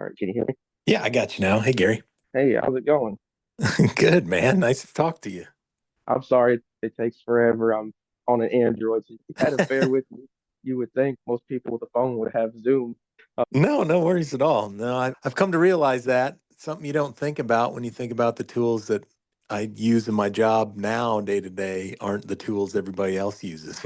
All right, can you hear me? Yeah, I got you now. Hey, Gary. Hey, how's it going? Good, man. Nice to talk to you. I'm sorry it takes forever. I'm on an Android, so you had to bear with me. You would think most people with a phone would have Zoom. No, no worries at all. No, I've come to realize that something you don't think about when you think about the tools that I use in my job now, day to day, aren't the tools everybody else uses.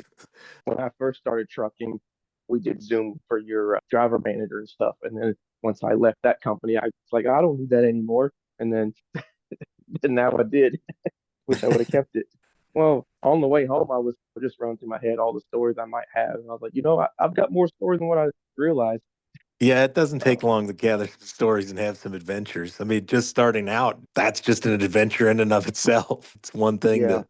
When I first started trucking, we did Zoom for your driver manager and stuff. And then once I left that company, I was like, I don't need that anymore. And then and now I did. Wish I would have kept it. Well, on the way home, I was just running through my head all the stories I might have. And I was like, I've got more stories than what I realized. Yeah, it doesn't Uh, take long to gather some stories and have some adventures. I mean, just starting out, that's just an adventure in and of itself. It's one thing yeah. to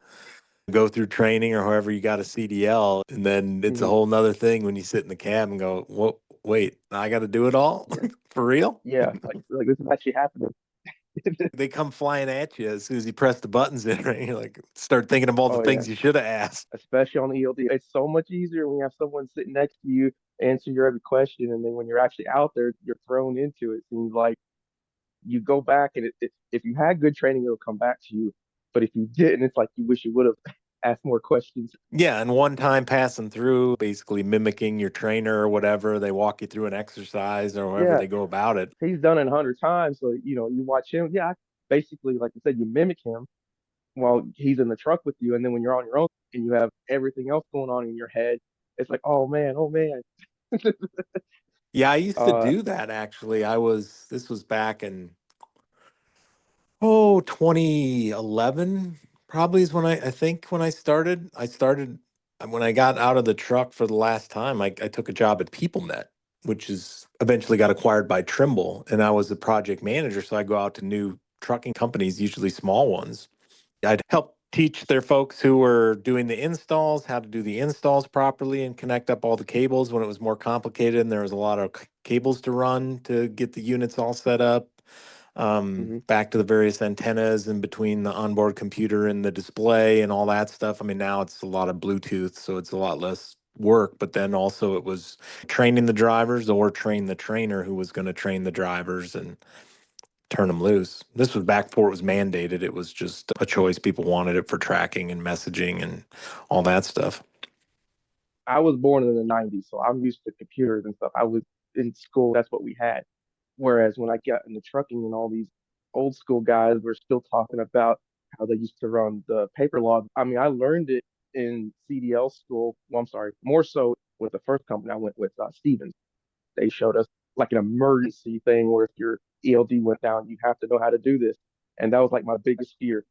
go through training or however you got a CDL. And then it's a hmm whole nother thing when you sit in the cab and go, "Whoa, wait, I got to do it all Yeah. for real?" Yeah. Like this is actually happening. They come flying at you as soon as you press the buttons in, right? You like start thinking of all the Oh yeah, things you should have asked. especially on the ELD. It's so much easier when you have someone sitting next to you, answer your every question, and then when you're actually out there, you're thrown into it. It seems like you go back, and if you had good training, it'll come back to you. But if you didn't, it's like you wish you would have asked more questions. Yeah, and one time passing through, basically mimicking your trainer or whatever, they walk you through an exercise or however Yeah, they go about it. he's done it 100 times, so you watch him. Yeah, basically, like you said, you mimic him while he's in the truck with you, and then when you're on your own and you have everything else going on in your head, it's like, oh man. Yeah, I used to uh, do that actually. This was back in 2011 probably is when I think when I started. When I got out of the truck for the last time, I took a job at PeopleNet, which is eventually got acquired by Trimble, and I was a project manager, so I go out to new trucking companies, usually small ones. I'd help teach their folks who were doing the installs how to do the installs properly and connect up all the cables when it was more complicated and there was a lot of cables to run to get the units all set up. mhm. Back to the various antennas in between the onboard computer and the display and all that stuff. I mean, now it's a lot of Bluetooth, so it's a lot less work, but then also it was training the drivers or train the trainer who was going to train the drivers and turn them loose. This was back before it was mandated. It was just a choice. People wanted it for tracking and messaging and all that stuff. I was born in the 90s, so I'm used to computers and stuff. I was in school, that's what we had. Whereas when I got into trucking and all these old school guys were still talking about how they used to run the paper log. I mean, I learned it in CDL school. Well, I'm sorry, more so with the first company I went with, Stevens. They showed us like an emergency thing where if your ELD went down, you have to know how to do this. And that was like my biggest fear.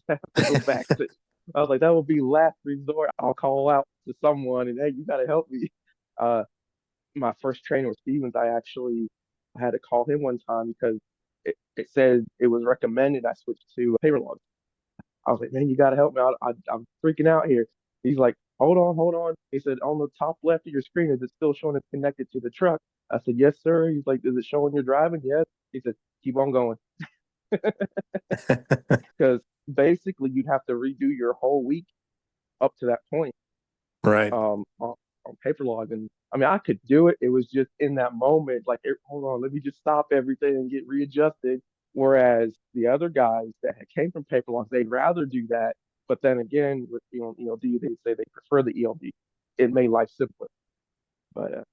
I have to go back to. I was like, that will be last resort. I'll call out to someone and hey, you got to help me. Uh, my first trainer was Stevens. I actually had to call him one time because it said it was recommended I switch to paper logs. I was like, man, you got to help me out. I'm freaking out here. He's like, hold on. He said, on the top left of your screen, is it still showing it's connected to the truck? I said, yes, sir. He's like, is it showing you're driving? Yes. He said, keep on going. Because basically you'd have to redo your whole week up to that point Right. on paper log. And I mean, I could do it. It was just in that moment, like, hold on, let me just stop everything and get readjusted. Whereas the other guys that had came from paper logs, they'd rather do that. But then again, with ELD, they say they prefer the ELD. It made life simpler. But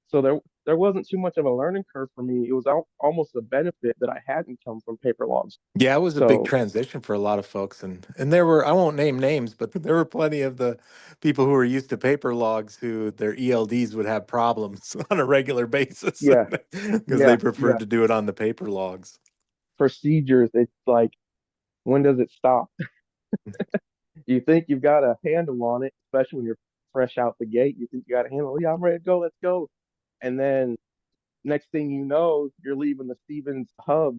so there wasn't too much of a learning curve for me. It was almost a benefit that I hadn't come from paper logs. Yeah, it was a big So transition for a lot of folks, and there were I won't name names, but there were plenty of the people who were used to paper logs who their ELDs would have problems on a regular basis yeah, because they yeah, preferred yeah. to do it on the paper logs. Procedures, it's like, when does it stop? You think you've got a handle on it, especially when you're fresh out the gate. You think you got a handle. Yeah, I'm ready to go. Let's go. And then next thing you know, you're leaving the Stevens hub,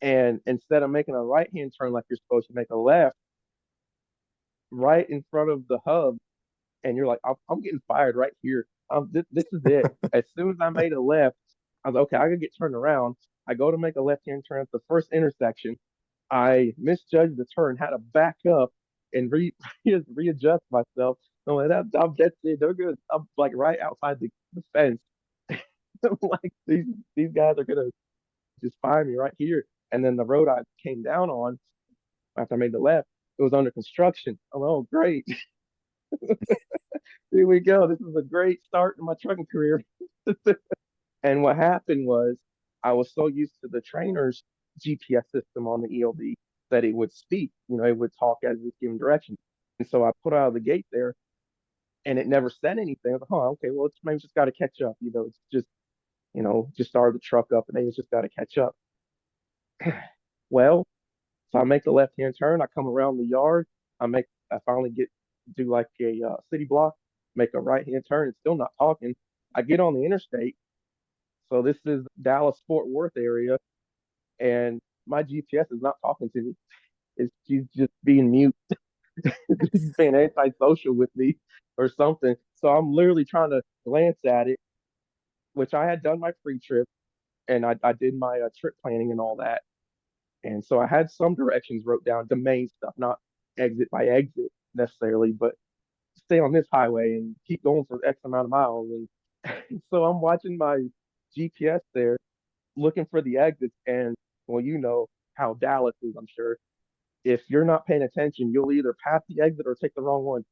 and instead of making a right hand turn like you're supposed to make a left, right in front of the hub, and you're like, I'm getting fired right here. This is it. As soon as I made a left, I was like, okay, I gotta get turned around. I go to make a left hand turn at the first intersection. I misjudged the turn, had to back up and readjust myself. I'm like, that's it. They're good. I'm like right outside the fence. Like these guys are gonna just find me right here. And then the road I came down on after I made the left, it was under construction. I'm like, oh great, here we go. This is a great start in my trucking career. And what happened was I was so used to the trainer's GPS system on the ELD that it would speak, it would talk as it's giving directions. And so I put out of the gate there and it never said anything. I was like, oh, okay, well, it's maybe just got to catch up. It's just started the truck up and they just got to catch up. Well, so I make the left hand turn. I come around the yard. I finally do like a city block, make a right hand turn. It's still not talking. I get on the interstate. So this is Dallas Fort Worth area, and my GPS is not talking to me. She's just being mute, she's being antisocial with me or something. So I'm literally trying to glance at it, which I had done my pre-trip and I did my trip planning and all that. And so I had some directions wrote down, the main stuff, not exit by exit necessarily, but stay on this highway and keep going for X amount of miles. And so I'm watching my GPS there, looking for the exits. And well, you know how Dallas is, I'm sure. If you're not paying attention, you'll either pass the exit or take the wrong one.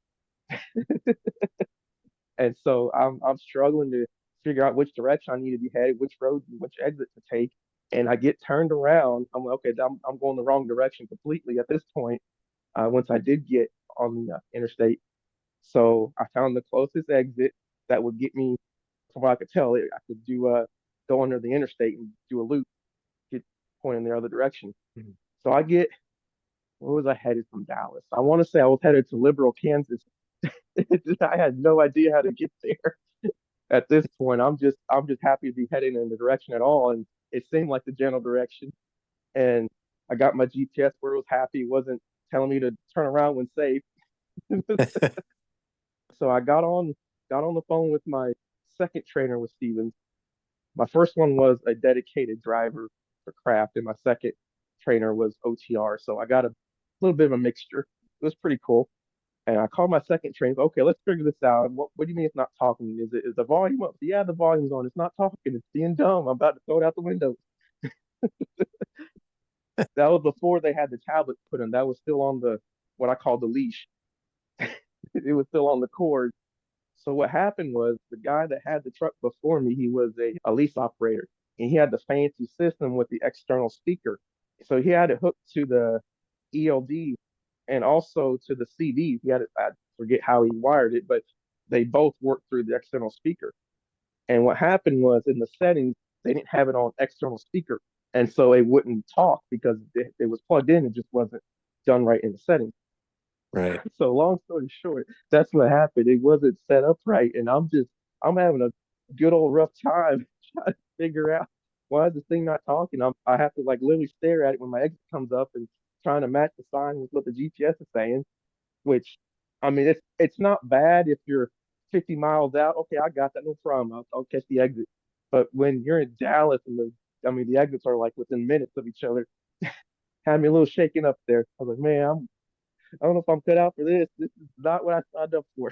And so I'm struggling to figure out which direction I need to be headed, which road, which exit to take. And I get turned around. I'm like, okay, I'm going the wrong direction completely at this point. Once I did get on the interstate, so I found the closest exit that would get me, from what I could tell, I could go under the interstate and do a loop, get pointing the other direction. Mhm. So where was I headed from Dallas? I want to say I was headed to Liberal, Kansas. I had no idea how to get there. At this point, I'm just happy to be heading in the direction at all, and it seemed like the general direction. And I got my GPS where it was happy. It wasn't telling me to turn around when safe. So I got on the phone with my second trainer with Stevens. My first one was a dedicated driver for craft, and my second trainer was OTR. So I got a little bit of a mixture. It was pretty cool. And I called my second trainer. Okay, let's figure this out. What do you mean it's not talking? Is the volume up? Yeah, the volume's on. It's not talking. It's being dumb. I'm about to throw it out the window. That was before they had the tablet put in. That was still on the what I call the leash. It was still on the cord. So what happened was the guy that had the truck before me, he was a lease operator, and he had the fancy system with the external speaker. So he had it hooked to the ELD and also to the CD. He had it, I forget how he wired it, but they both worked through the external speaker. And what happened was in the settings, they didn't have it on external speaker. And so it wouldn't talk because it was plugged in. It just wasn't done right in the settings. Right. So long story short, that's what happened. It wasn't set up right, and I'm having a good old rough time trying to figure out why is this thing not talking. I have to like literally stare at it when my exit comes up and trying to match the sign with what the GPS is saying. Which, I mean, it's not bad if you're 50 miles out. Okay, I got that, no problem. I'll catch the exit. But when you're in Dallas and the exits are like within minutes of each other, had me a little shaken up there. I was like, man, I don't know if I'm cut out for this. This is not what I signed up for.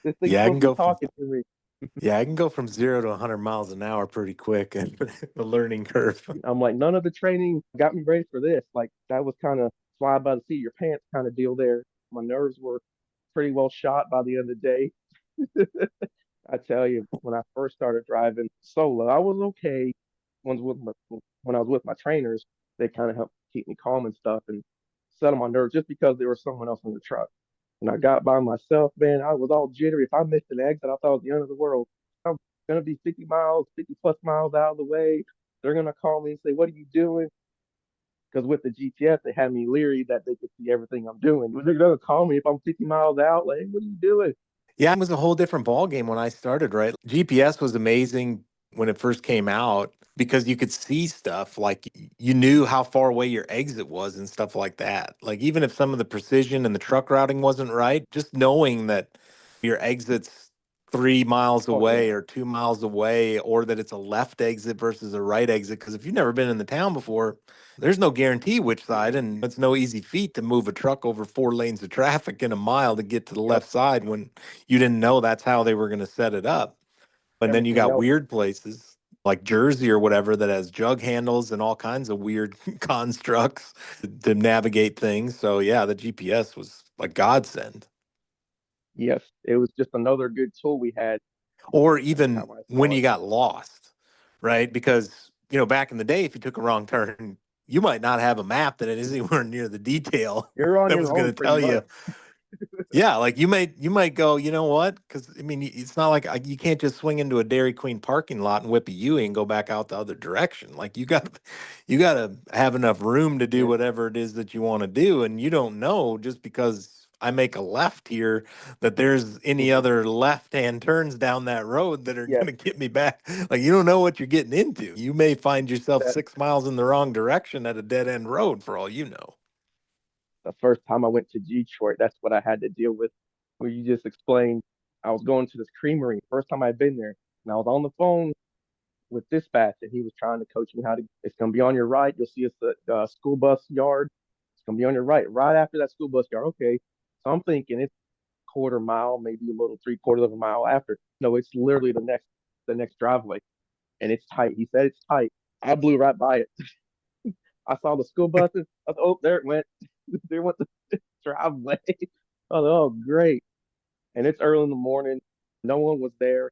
This thing's Yeah, I supposed can to be go from talking to me. yeah, I can go from 0 to 100 miles an hour pretty quick and the learning curve. I'm like, none of the training got me ready for this. Like that was kind of fly by the seat of your pants kind of deal there. My nerves were pretty well shot by the end of the day. I tell you, when I first started driving solo, I was okay. When I was with my trainers, they kind of helped keep me calm and stuff and settle my nerves just because there was someone else in the truck. When I got by myself, man, I was all jittery. If I missed an exit, I thought it was the end of the world. I'm gonna be 50 miles, 50 plus miles out of the way. They're gonna call me and say, "What are you doing?" Because with the GPS, they had me leery that they could see everything I'm doing. They're gonna call me if I'm 50 miles out. Like, hey, what are you doing? Yeah, it was a whole different ball game when I started, right? GPS was amazing when it first came out because you could see stuff like you knew how far away your exit was and stuff like that. Like even if some of the precision and the truck routing wasn't right, just knowing that your exit's 3 miles Oh away yeah, or 2 miles away, or that it's a left exit versus a right exit. Because if you've never been in the town before, there's no guarantee which side, and it's no easy feat to move a truck over 4 lanes of traffic in a mile to get to the yep. left side when you didn't know that's how they were going to set it up. And then you everything got else. weird places like Jersey or whatever that has jug handles and all kinds of weird constructs to navigate things. So yeah, the GPS was a godsend. Yes, it was just another good tool we had. Or That's even how I when saw you it. got lost, right? Because, back in the day, if you took a wrong turn, you might not have a map that is anywhere near the detail You're on that was your going own to pretty tell much. you. Yeah, like you might go, you know what? Because I mean, it's not like you can't just swing into a Dairy Queen parking lot and whip a U and go back out the other direction. Like you got to have enough room to do Yes. whatever it is that you want to do, and you don't know just because I make a left here that there's any Hmm. other left-hand turns down that road that are Yes. going to get me back. Like you don't know what you're getting into. You may find yourself That 6 miles in the wrong direction at a dead-end road for all you know. the first time I went to Detroit, that's what I had to deal with. Where you just explained, I was going to this creamery, first time I'd been there, and I was on the phone with dispatch, and he was trying to coach me how to. It's gonna be on your right. You'll see it's the school bus yard. It's gonna be on your right, right after that school bus yard. Okay, so I'm thinking it's quarter mile, maybe a little three-quarters of a mile after. No, it's literally the next driveway, and it's tight. He said it's tight. I blew right by it. I saw the school buses. I thought, oh, there it went. There went the driveway. Oh, great. And it's early in the morning. No one was there.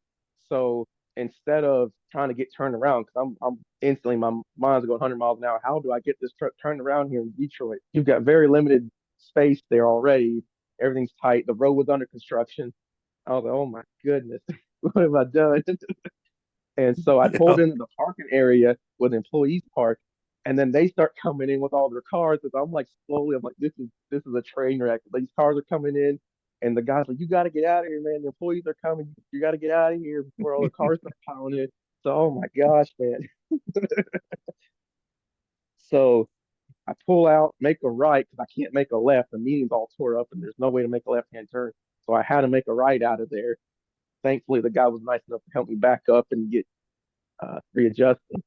So instead of trying to get turned around, because I'm instantly, my mind's going 100 miles an hour. How do I get this truck turned around here in Detroit? You've got very limited space there already. Everything's tight. The road was under construction. I was like, oh my goodness, what have I done? And so I pulled Yeah. into the parking area where the employees park, and then they start coming in with all their cars. And I'm like slowly, I'm like, this is a train wreck. These cars are coming in, and the guy's like, you got to get out of here, man. The employees are coming. You got to get out of here before all the cars start piling in. So, oh my gosh, man. So I pull out, make a right because I can't make a left. The median's all tore up, and there's no way to make a left-hand turn. So I had to make a right out of there. Thankfully, the guy was nice enough to help me back up and get readjusted.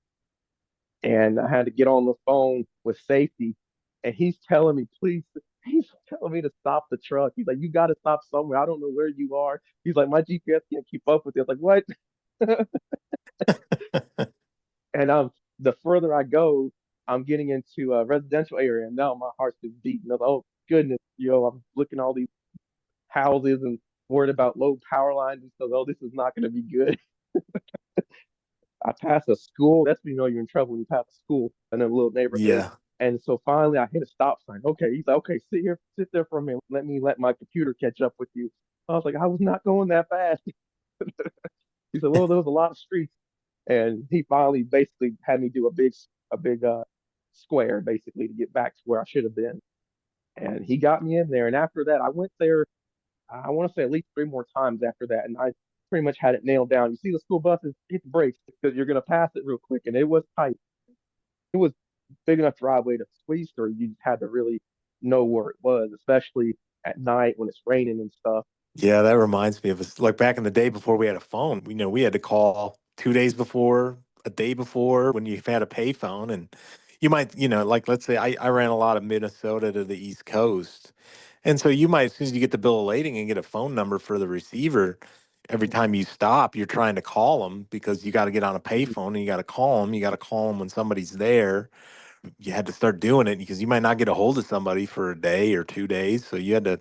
And I had to get on the phone with safety, and he's telling me, please, he's telling me to stop the truck. He's like, you got to stop somewhere. I don't know where you are. He's like, my GPS can't keep up with it. I was like, what? And the further I go, I'm getting into a residential area, and now my heart's just beating. I was like, oh goodness, I'm looking at all these houses and worried about low power lines and stuff. Oh, this is not going to be good. I passed a school. That's when you know you're in trouble when you pass a school in a little neighborhood. Yeah. And so finally, I hit a stop sign. Okay, he's like, okay, sit there for a minute. Let my computer catch up with you. I was like, I was not going that fast. He said, well, there was a lot of streets, and he finally basically had me do a big square basically to get back to where I should have been. And he got me in there. And after that, I went there. I want to say at least three more times after that, and I pretty much had it nailed down. You see the school buses, hit the brakes because you're gonna pass it real quick, and it was tight. It was big enough driveway to squeeze through. You just had to really know where it was, especially at night when it's raining and stuff. Yeah, that reminds me of us like back in the day before we had a phone. We had to call 2 days before, a day before when you had a payphone, and you might, like let's say I ran a lot of Minnesota to the East Coast, and so you might as soon as you get the bill of lading and get a phone number for the receiver, every time you stop, you're trying to call them because you got to get on a payphone and you got to call them. You got to call them when somebody's there. You had to start doing it because you might not get a hold of somebody for a day or 2 days, so you had to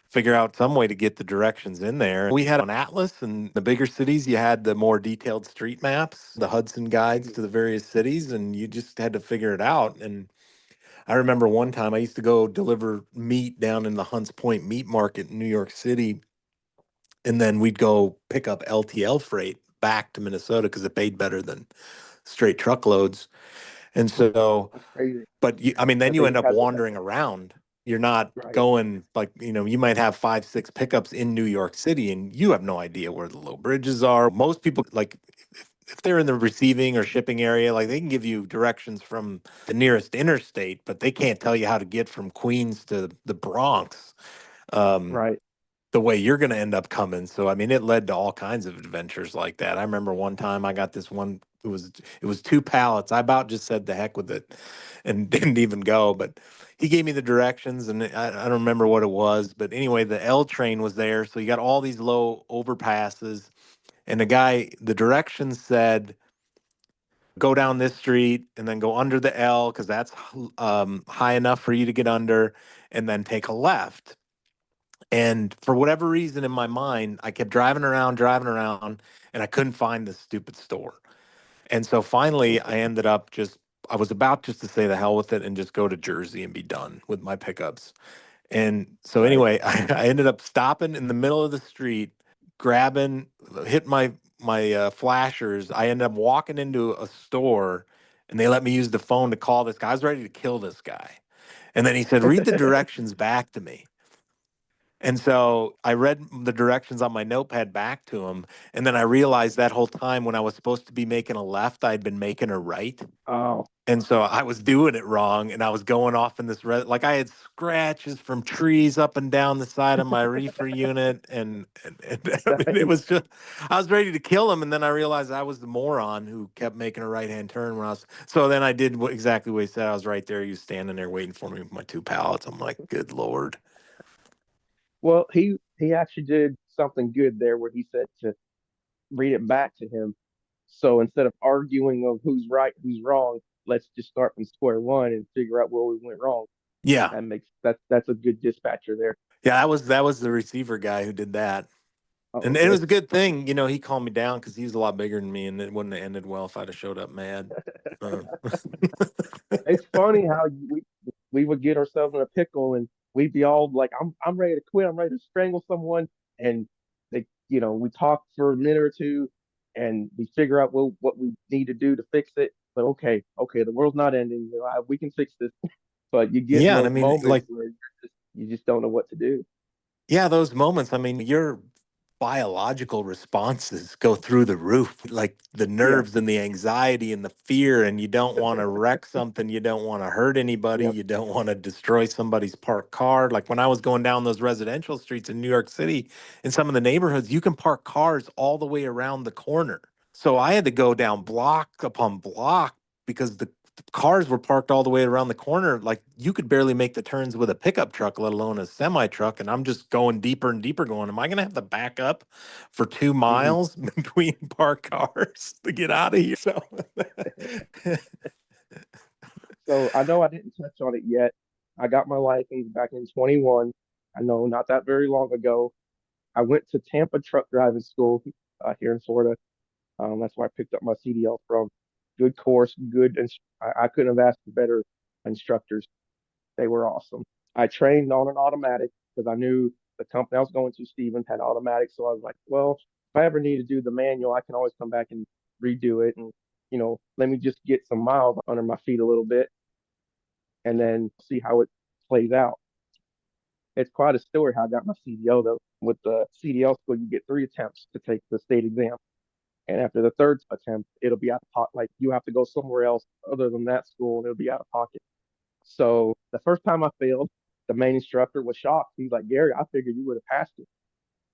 figure out some way to get the directions in there. We had an atlas, and the bigger cities, you had the more detailed street maps, the Hudson guides Mhm. to the various cities, and you just had to figure it out. And I remember one time I used to go deliver meat down in the Hunts Point meat market in New York City, and then we'd go pick up LTL freight back to Minnesota because it paid better than straight truckloads. And so That's crazy but I mean, then that you they end just up had the wandering around. You're not right, going like, you might have 5, 6 pickups in New York City and you have no idea where the low bridges are. Most people, like, if they're in the receiving or shipping area, like they can give you directions from the nearest interstate, but they can't tell you how to get from Queens to the Bronx. Um, right. the way you're going to end up coming. So I mean, it led to all kinds of adventures like that. I remember one time I got this one. It was two pallets. I about just said the heck with it, and didn't even go. But he gave me the directions, and I don't remember what it was. But anyway, the L train was there, so you got all these low overpasses, And the directions said, go down this street and then go under the L because that's high enough for you to get under, and then take a left. And for whatever reason in my mind, I kept driving around, and I couldn't find this stupid store. And so finally, I was about just to say the hell with it and just go to Jersey and be done with my pickups. And so Right. anyway, I ended up stopping in the middle of the street, grabbing, hit my flashers. I ended up walking into a store, and they let me use the phone to call this guy. I was ready to kill this guy. And then he said, read the directions back to me. And so I read the directions on my notepad back to him. And then I realized that whole time when I was supposed to be making a left, I'd been making a right. Oh, And so I was doing it wrong, and I was going off in this like I had scratches from trees up and down the side of my reefer unit, and I mean, it nice. was just I was ready to kill him, and then I realized I was the moron who kept making a right hand turn when I was. So then I did exactly what he said. I was right there. He was standing there waiting for me with my two pallets. I'm like, good lord. Well, he actually did something good there where he said to read it back to him. So instead of arguing of who's right, who's wrong, let's just start from square one and figure out where we went wrong. Yeah, That's a good dispatcher there. yeah. That was the receiver guy who did that. Oh, And it good. was a good thing, he calmed me down because he was a lot bigger than me, and it wouldn't have ended well if I'd have showed up mad. Uh, It's funny how we would get ourselves in a pickle and we'd be all like, I'm ready to quit. I'm ready to strangle someone. And we talk for a minute or two and we figure out what we need to do to fix it. But okay, the world's not ending. We can fix this. But you get in yeah, and I those mean, moments like, where you just don't know what to do. yeah, those moments. I mean, your biological responses go through the roof, like the Yeah. nerves and the anxiety and the fear, and you don't want to wreck something, you don't want to hurt anybody, Yep. you don't want to destroy somebody's parked car. Like when I was going down those residential streets in New York City, in some of the neighborhoods, you can park cars all the way around the corner. So I had to go down block upon block because the cars were parked all the way around the corner. Like you could barely make the turns with a pickup truck, let alone a semi truck. And I'm just going deeper and deeper, going, am I going to have to back up for two Hmm. miles between parked cars to get out of here? So, So I know I didn't touch on it yet. I got my license back in 21. I know not that very long ago. I went to Tampa truck driving school here in Florida. That's where I picked up my CDL from. Good course, good. I couldn't have asked for better instructors. They were awesome. I trained on an automatic because I knew the company I was going to, Stevens, had automatic. So I was like, well, if I ever need to do the manual, I can always come back and redo it. And, let me just get some miles under my feet a little bit and then see how it plays out. It's quite a story how I got my CDL, though. With the CDL school, you get 3 attempts to take the state exam. And after the third attempt, it'll be out of pocket. Like you have to go somewhere else other than that school, and it'll be out of pocket. So the first time I failed, the main instructor was shocked. He's like, Gary, I figured you would have passed it.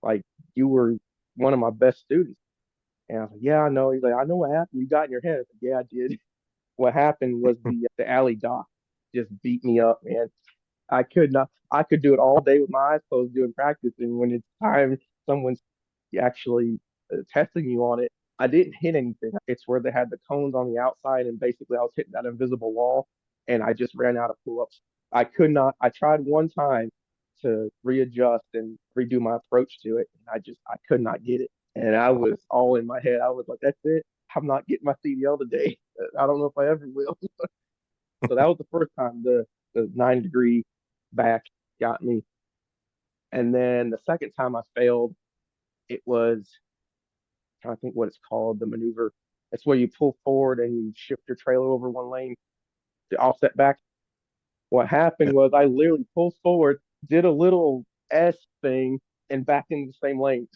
Like you were one of my best students. And I was like, yeah, I know. He's like, I know what happened. You got in your head. I was like, yeah, I did. What happened was the alley doc just beat me up, man. I could not. I could do it all day with my eyes closed doing practice, and when it's time, someone's actually testing you on it. I didn't hit anything. It's where they had the cones on the outside, and basically I was hitting that invisible wall, and I just ran out of pull-ups. I could not. I tried one time to readjust and redo my approach to it, and I could not get it, and I was all in my head. I was like, "That's it. I'm not getting my CDL today. I don't know if I ever will." So that was the first time the 9 degree back got me. And then the second time I failed, it was I'm trying to think what it's called, the maneuver. It's where you pull forward and you shift your trailer over one lane to offset back. What happened was I literally pulled forward, did a little S thing, and back into the same lane.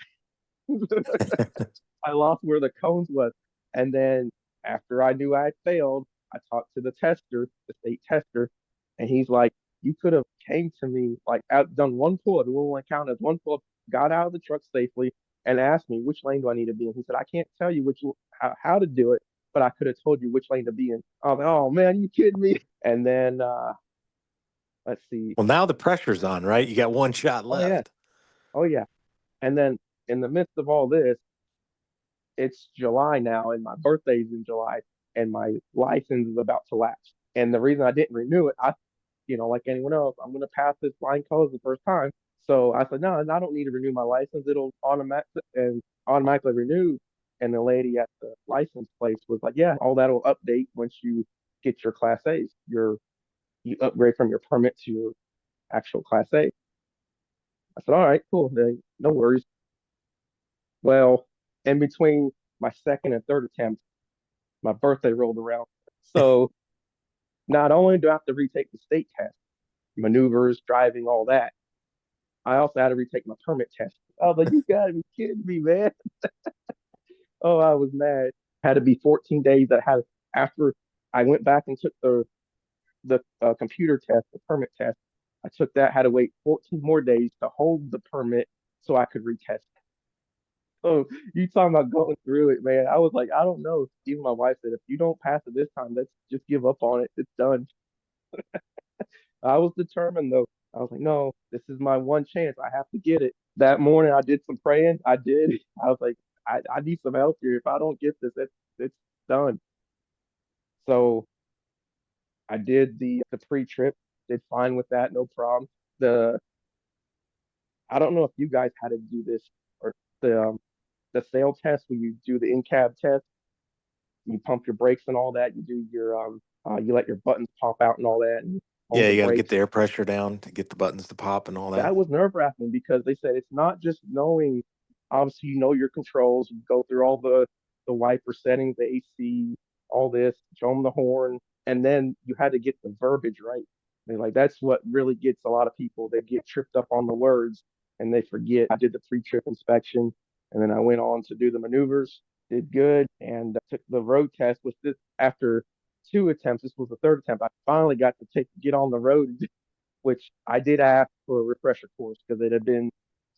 I lost where the cones was. And then after I knew I had failed, I talked to the tester, the state tester, and he's like, "You could have came to me like I've done one pull up, it will only count as one pull up, got out of the truck safely, and asked me which lane do I need to be in." He said, "I can't tell you how to do it, but I could have told you which lane to be in." I was like, "Oh man, you kidding me?" And then let's see. well, now the pressure's on, right? You got one shot Oh yeah, left. oh yeah. And then in the midst of all this, it's July now, and my birthday's in July, and my license is about to lapse. And the reason I didn't renew it, like anyone else, I'm gonna pass this flying colors the first time. So I said, no, I don't need to renew my license. It'll automatically renew. And the lady at the license place was like, yeah, all that'll update once you get your Class A's. You upgrade from your permit to your actual Class A. I said, all right, cool, then no worries. Well, in between my second and third attempt, my birthday rolled around. So not only do I have to retake the state test, maneuvers, driving, all that, I also had to retake my permit test. I was like, you gotta be kidding me, man. Oh, I was mad. Had to be 14 days that had after I went back and took the computer test, the permit test. I took that, had to wait 14 more days to hold the permit so I could retest. So you talking about going through it, man. I was like, I don't know. Even my wife said, if you don't pass it this time, let's just give up on it. It's done. I was determined though. I was like, no, this is my one chance. I have to get it. That morning I did some praying. I did. I was like, I need some help here. If I don't get this, it's done. So I did the pre-trip, did fine with that, no problem. The I don't know if you guys had to do this or the sail test where you do the in-cab test, you pump your brakes and all that, you do your you let your buttons pop out and all that and hold Yeah, the you got to get brakes. the air pressure down to get the buttons to pop and all that. That was nerve-wracking because they said it's not just knowing, obviously you know your controls, you go through all the wiper settings, the AC, all this, show them the horn, and then you had to get the verbiage right. They like that's what really gets a lot of people. They get tripped up on the words and they forget. I did the pre-trip inspection, and then I went on to do the maneuvers, did good, and took the road test. Was this after two attempts? This was the third attempt. I finally got to get on the road, which I did ask for a refresher course because it had been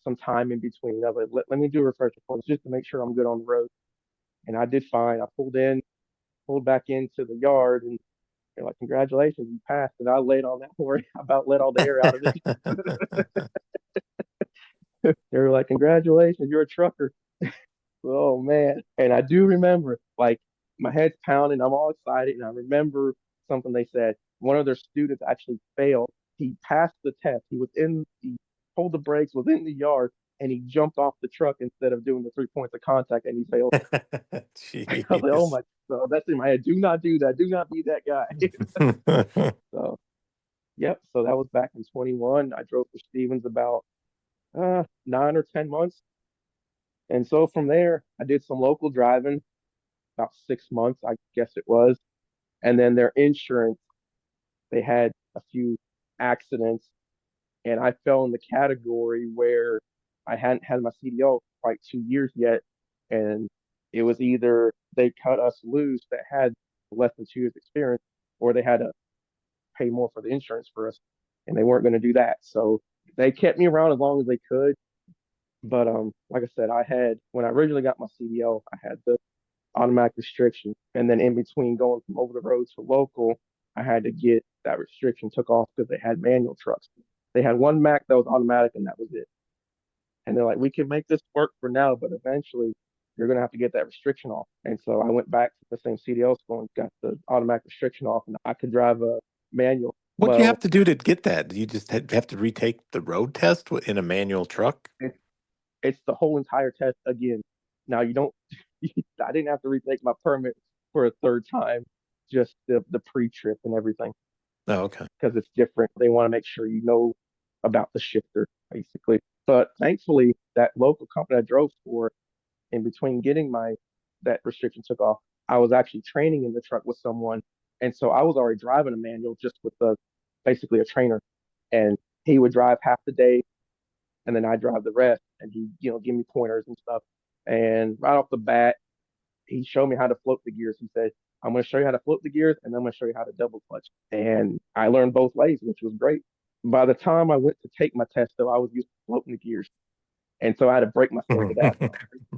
some time in between. I was like, let me do a refresher course just to make sure I'm good on the road. And I did fine. I pulled back into the yard, and they're like, congratulations, you passed. And I laid on that horn, about let all the air out of it. They were like, congratulations, you're a trucker. Oh man. And I do remember like my head's pounding, I'm all excited, and I remember something they said. One of their students actually failed. He passed the test. He pulled the brakes, was in the yard, and he jumped off the truck instead of doing the 3 points of contact and he failed. I was like, oh Jeez. my, so that's in my head. Do not do that. Do not be that guy. So yep. So that was back in 21. I drove for Stevens about 9 or 10 months. And so from there, I did some local driving, about 6 months, I guess it was. And then their insurance, they had a few accidents, and I fell in the category where I hadn't had my CDL quite 2 years yet. And it was either they cut us loose that had less than 2 years experience, or they had to pay more for the insurance for us. And they weren't going to do that. So they kept me around as long as they could. But like I said, I had when I originally got my CDL, I had the automatic restriction. And then in between going from over the road to local, I had to get that restriction took off because they had manual trucks. They had one Mac that was automatic and that was it. And they're like, we can make this work for now, but eventually you're going to have to get that restriction off. And so I went back to the same CDL school and got the automatic restriction off, and I could drive a manual. What do you have Well, to do to get that? Do you just have to retake the road test in a manual truck? it's, it's the whole entire test again. Now you don't, I didn't have to retake my permit for a third time, just the pre-trip and everything. Oh, okay. Because it's different. They want to make sure you know about the shifter, basically. But thankfully, that local company I drove for, in between getting my that restriction took off, I was actually training in the truck with someone, and so I was already driving a manual just with the basically a trainer, and he would drive half the day, and then I drive the rest, and he give me pointers and stuff. And right off the bat, he showed me how to float the gears. He said, I'm going to show you how to float the gears, and I'm going to show you how to double clutch. And I learned both ways, which was great. By the time I went to take my test, though, I was used to floating the gears. And so I had to break myself for that.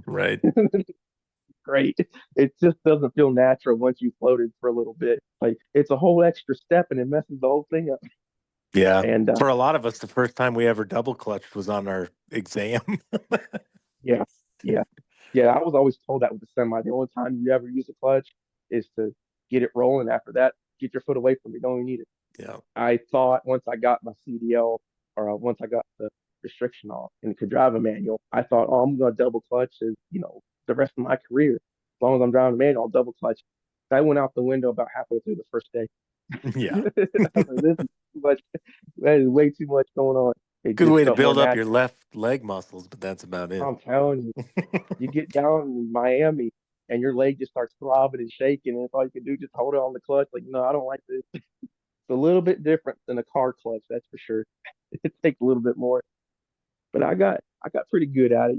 Right. Great. It just doesn't feel natural once you floated for a little bit. Like it's a whole extra step and it messes the whole thing up. Yeah. And For a lot of us, the first time we ever double clutched was on our exam. yeah, yeah. Yeah, I was always told that with the semi. The only time you ever use a clutch is to get it rolling. After that, get your foot away from it. Don't even need it. Yeah. I thought once I got my CDL or once I got the restriction off and could drive a manual, I thought, oh, I'm going to double clutch as, the rest of my career. As long as I'm driving a manual, I'll double clutch. I went out the window about halfway through the first day. Yeah. I was like, this is too much. That is way too much going on. It Good just way to felt more build up your natural. left leg muscles, but that's about it. I'm telling you, you get down in Miami and your leg just starts throbbing and shaking, and it's all you can do just hold it on the clutch. Like, no, I don't like this. It's a little bit different than a car clutch, that's for sure. It takes a little bit more, but I got pretty good at it.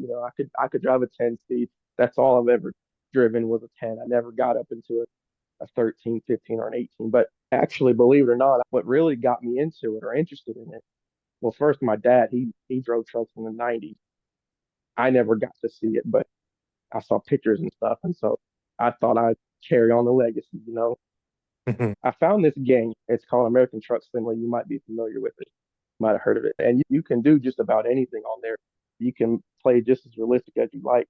I could drive a 10 speed. That's all I've ever driven was a 10. I never got up into a 13, 15, or an 18. But actually, believe it or not, what really got me into it or interested in it, well, first my dad, he drove trucks in the 90s. I never got to see it, but I saw pictures and stuff, and so I thought I'd carry on the legacy. I found this game. It's called American Truck Simulator. You might be familiar with it. Might have heard of it. And you can do just about anything on there. You can play just as realistic as you like.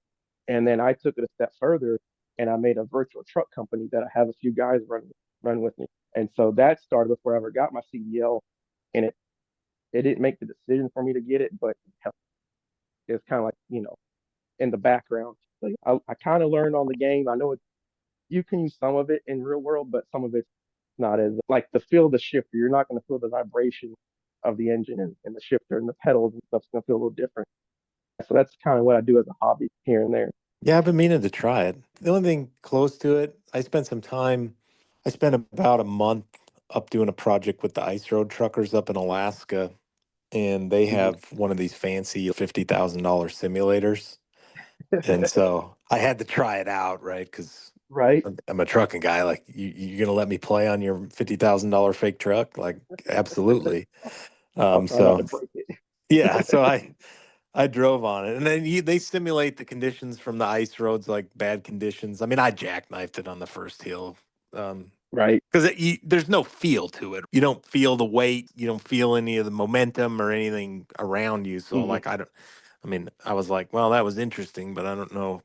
And then I took it a step further and I made a virtual truck company that I have a few guys run with me. And so that started before I ever got my CDL. And it didn't make the decision for me to get it, but it's kind of like, in the background. Like I kind of learned on the game. I know you can use some of it in real world, but some of it's not as like the feel of the shifter. You're not going to feel the vibration of the engine and the shifter and the pedals and stuff's going to feel a little different. So that's kind of what I do as a hobby here and there. Yeah, I've been meaning to try it. The only thing close to it, I spent about a month up doing a project with the ice road truckers up in Alaska, and they Mhm. have one of these fancy $50,000 simulators. And so I had to try it out, right? Because Right? I'm a trucking guy. Like, you're gonna let me play on your $50,000 fake truck? Like, absolutely. I'll try not to So break it. yeah, so I drove on it, and then they simulate the conditions from the ice roads, like bad conditions. I mean, I jackknifed it on the first hill, Right. because there's no feel to it. You don't feel the weight, you don't feel any of the momentum or anything around you. So, Hmm. like, I don't. I mean, I was like, well, that was interesting, but I don't know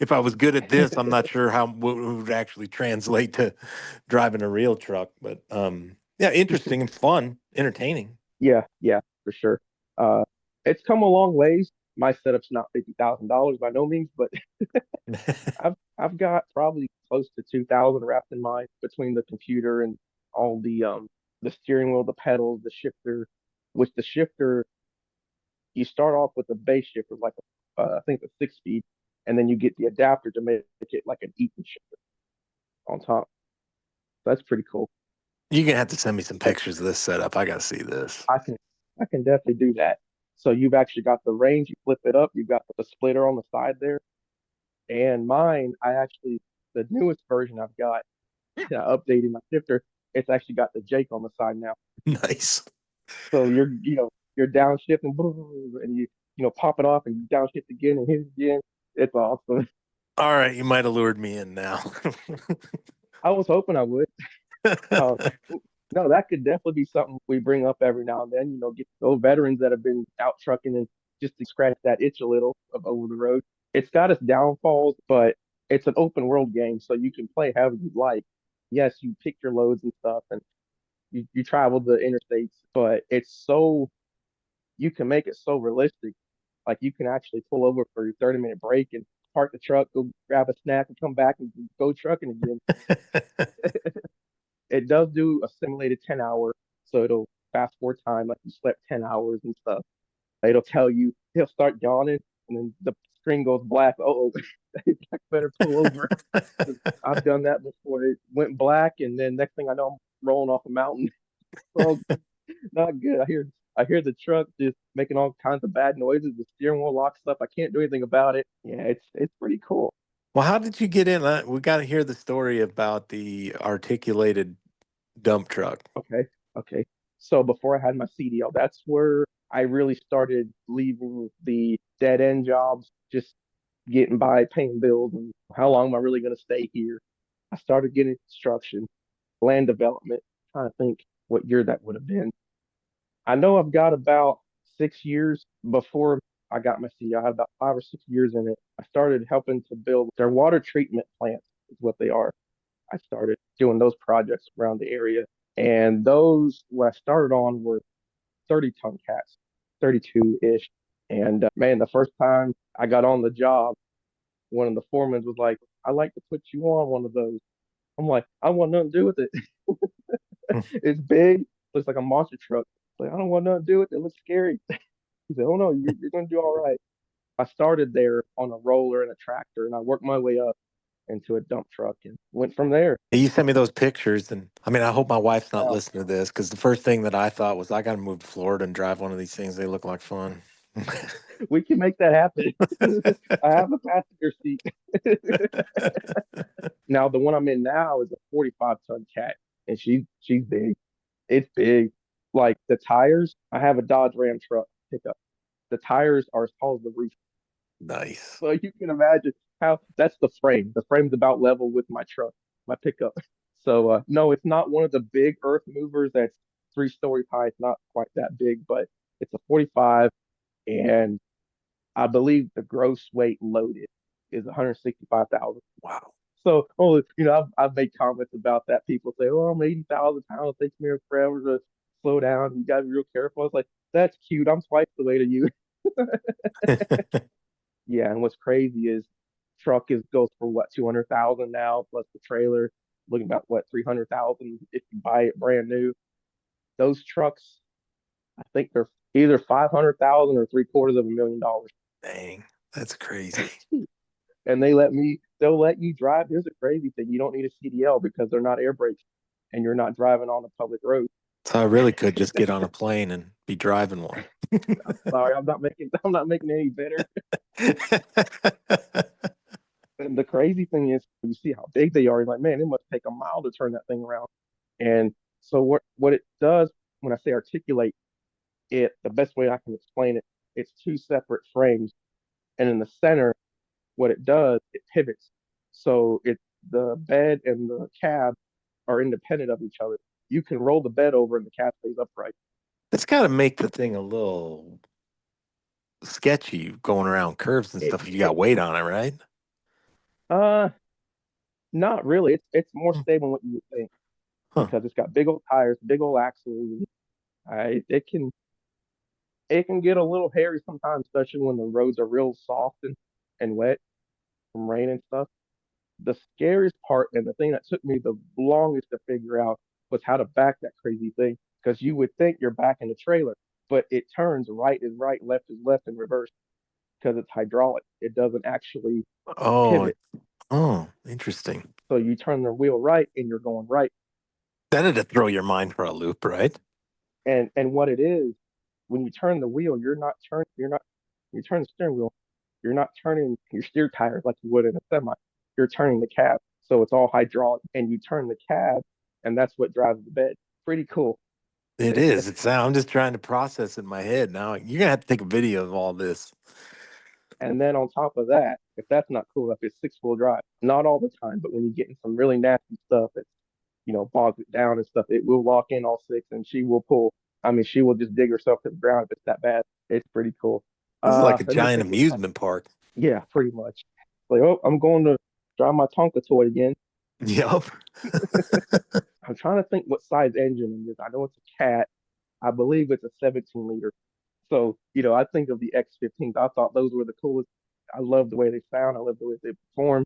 if I was good at this. I'm not sure how what would actually translate to driving a real truck. But yeah, interesting and fun, entertaining. Yeah, yeah, for sure. Uh, it's come a long ways. My setup's not $50,000 by no means, but I've got probably close to 2,000 wrapped in mine between the computer and all the steering wheel, the pedals, the shifter. Which the shifter you start off with a base shifter like I think a 6 speed, and then you get the adapter to make it like an Eaton shifter on top. That's pretty cool. You're gonna have to send me some But pictures of this setup. I gotta see this. I can I can definitely do that. So you've actually got the range. You flip it up. You've got the splitter on the side there. And mine, I actually the newest version I've got updating my shifter. It's actually got the Jake on the side now. Nice. So you're downshifting, and you pop it off and you downshift again and hit it again. It's awesome. All right, you might have lured me in now. I was hoping I would. Uh, no, that could definitely be something we bring up every now and then. Get those veterans that have been out trucking and just to scratch that itch a little of over the road. It's got its downfalls, but it's an open world game, so you can play however you like. Yes, you pick your loads and stuff, and you travel the interstates, but it's so you can make it so realistic. Like you can actually pull over for your 30-minute break and park the truck, go grab a snack, and come back and go trucking again. It does do a simulated 10 hour, so it'll fast forward time like you slept 10 hours and stuff. It'll tell you, he'll start yawning, and then the screen goes black. Oh, I better pull over. I've done that before. It went black, and then next thing I know, I'm rolling off a mountain. Oh, not good. I hear the truck just making all kinds of bad noises. The steering wheel locks up. I can't do anything about it. Yeah, it's pretty cool. Well, how did you get in? We got to hear the story about the articulated dump truck. Okay, okay. So before I had my CDL, that's where I really started leaving the dead end jobs, just getting by, paying bills, and how long am I really going to stay here? I started getting construction, land development. Trying to think what year that would have been. I know I've got about 6 years before. I got my seat. I had about 5 or 6 years in it. I started helping to build their water treatment plants, is what they are. I started doing those projects around the area. And those, what I started on were 30-ton cats, 32-ish. And man, the first time I got on the job, one of the foremen was like, "I'd like to put you on one of those." I'm like, "I want nothing to do with it." It's big, looks like a monster truck. Like, I don't want nothing to do with it. It looks scary. He said, "Oh no, you're gonna do all right." I started there on a roller and a tractor, and I worked my way up into a dump truck and went from there. You sent me those pictures, and I mean, I hope my wife's not Now, listening to this because the first thing that I thought was I got to move to Florida and drive one of these things. They look like fun. we can make that happen. I have a passenger seat. Now, the one I'm in now is a 45-ton cat, and she's big. It's big. Like the tires, I have a Dodge Ram truck pickup. The tires are as tall as the roof. Nice. So you can imagine how that's the frame. The frame's about level with my truck, my pickup. So no, it's not one of the big earth movers that's 3 stories high. It's not quite that big, but it's a 45, and I believe the gross weight loaded is 165,000. Wow. So, I've made comments about that. People say, "Oh, I'm 80,000 pounds. It takes me forever to slow down. You got to be real careful." I was like, "That's cute. I'm twice the weight of you." Yeah, and what's crazy is truck is goes for what 200,000 now plus the trailer, looking about what 300,000 if you buy it brand new. Those trucks, I think they're either 500,000 or $750,000. Dang, that's crazy. And they'll let you drive. Here's a crazy thing: you don't need a CDL because they're not air brakes, and you're not driving on a public road. So I really could just get on a plane and be driving one. Sorry, I'm not making it any better. And the crazy thing is, you see how big they are. You're like, man, it must take a mile to turn that thing around. And so what it does when I say articulate it, the best way I can explain it, it's two separate frames, and in the center, what it does, it pivots. So the bed and the cab are independent of each other. You can roll the bed over and the cab stays upright. That's got to make the thing a little sketchy going around curves and It, stuff if you got it weight on it, right? uh Not really. It's more Hmm. stable than what you would think Huh. because it's got big old tires, big old axles. It can get a little hairy sometimes, especially when the roads are real soft and wet from rain and stuff. The scariest part and the thing that took me the longest to figure out was how to back that crazy thing. Because you would think you're backing a trailer, but it turns right is right, left is left, and reverse because it's hydraulic. It doesn't actually Oh, pivot. oh, interesting. So you turn the wheel right and you're going right. That'd throw your mind for a loop, right? And what it is, when you turn the wheel, you turn the steering wheel, you're not turning your steer tires like you would in a semi. You're turning the cab. So it's all hydraulic and you turn the cab and that's what drives the bed. Pretty cool. It is. It's. I'm just trying to process it in my head now. You're gonna have to take a video of all this. And then on top of that, if that's not cool enough, it's 6-wheel drive. Not all the time, but when you get in some really nasty stuff, it's bogs it down and stuff, it will lock in all six and she will pull. I mean, she will just dig herself to the ground if it's that bad. It's pretty cool. This is like a Let me giant think what else. amusement park. Yeah, pretty much. Like, oh, I'm going to drive my Tonka toy again. Yep. I'm trying to think what size engine it is. I know it's a cat. I believe it's a 17 liter. So, I think of the X15s. I thought those were the coolest. I love the way they sound. I love the way they perform.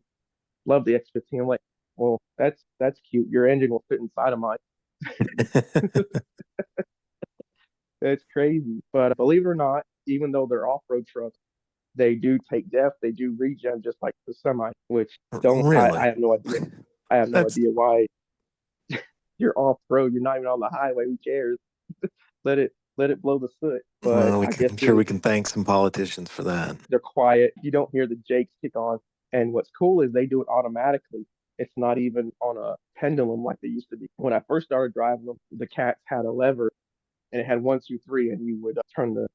Love the X15. I'm like, well, that's cute. Your engine will fit inside of mine. It's crazy. But believe it or not, even though they're off-road trucks, they do take def, they do regen just like the semi, which don't I Really? have no idea. I have no That's idea why you're off-road, you're not even on the highway, who cares? Let it blow the soot. But well, I guess I'm sure when we can thank some politicians for that. they're quiet, you don't hear the jakes kick on. And what's cool is they do it automatically. It's not even on a pendulum like they used to be. When I first started driving them, the cats had a lever and it had one, two, three, and you would turn the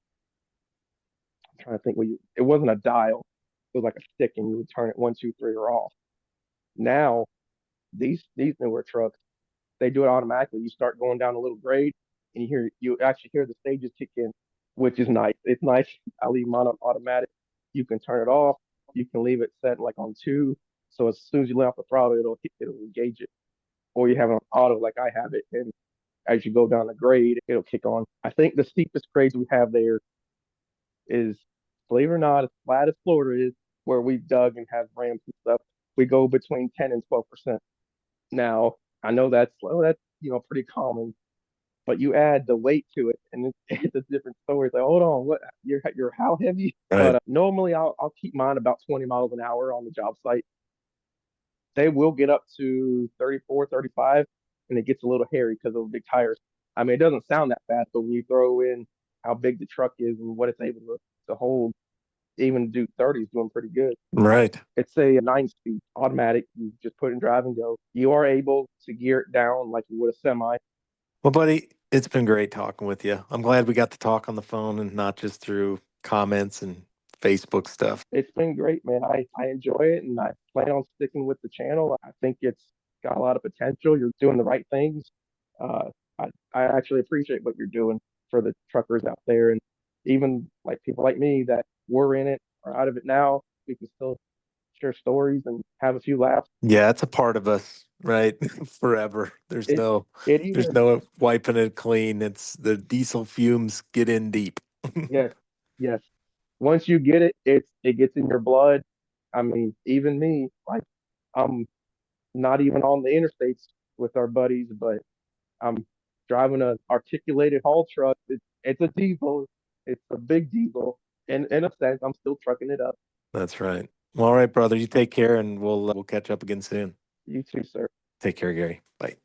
I'm trying to think what it wasn't a dial. It was like a stick and you would turn it one, two, three or off. Now these newer trucks, they do it automatically. You start going down a little grade and you actually hear the stages kick in. which is nice. It's nice. I leave mine on automatic. You can turn it off. You can leave it set like on two. So as soon as you let off the throttle, it'll engage it. Or you have it on auto like I have it, and as you go down the grade, it'll kick on. I think the steepest grades we have there is, believe it or not, as flat as Florida is, where we dug and have ramps and stuff. We go between 10 and 12%. Now, I know that's pretty common, but you add the weight to it, and it's a different story. It's like, hold on, what you're how heavy? But Right. normally I'll keep mine about 20 miles an hour on the job site. They will get up to 34, 35, and it gets a little hairy because of the big tires. I mean, it doesn't sound that fast, but when you throw in how big the truck is and what it's able to hold, even do 30 is doing pretty good. Right. It's a 9 speed automatic. You just put it in drive and go. You are able to gear it down like you would a semi. Well, buddy, it's been great talking with you. I'm glad we got to talk on the phone and not just through comments and Facebook stuff. It's been great, man. I enjoy it and I plan on sticking with the channel. I think it's got a lot of potential. You're doing the right things. I actually appreciate what you're doing for the truckers out there, and even like people like me that were in it or out of it now. We can still share stories and have a few laughs. Yeah, it's a part of us, right? Forever. It it There's even no wiping it clean. It's the diesel fumes get in deep. Yes, yes. Once you get it, it gets in your blood. I mean, even me, like I'm not even on the interstates with our buddies, but I'm driving a articulated haul truck. It's a diesel. It's a big diesel. In a sense, I'm still trucking it up. That's right. Well, all right, brother. You take care, and we'll catch up again soon. You too, sir. Take care, Gary. Bye.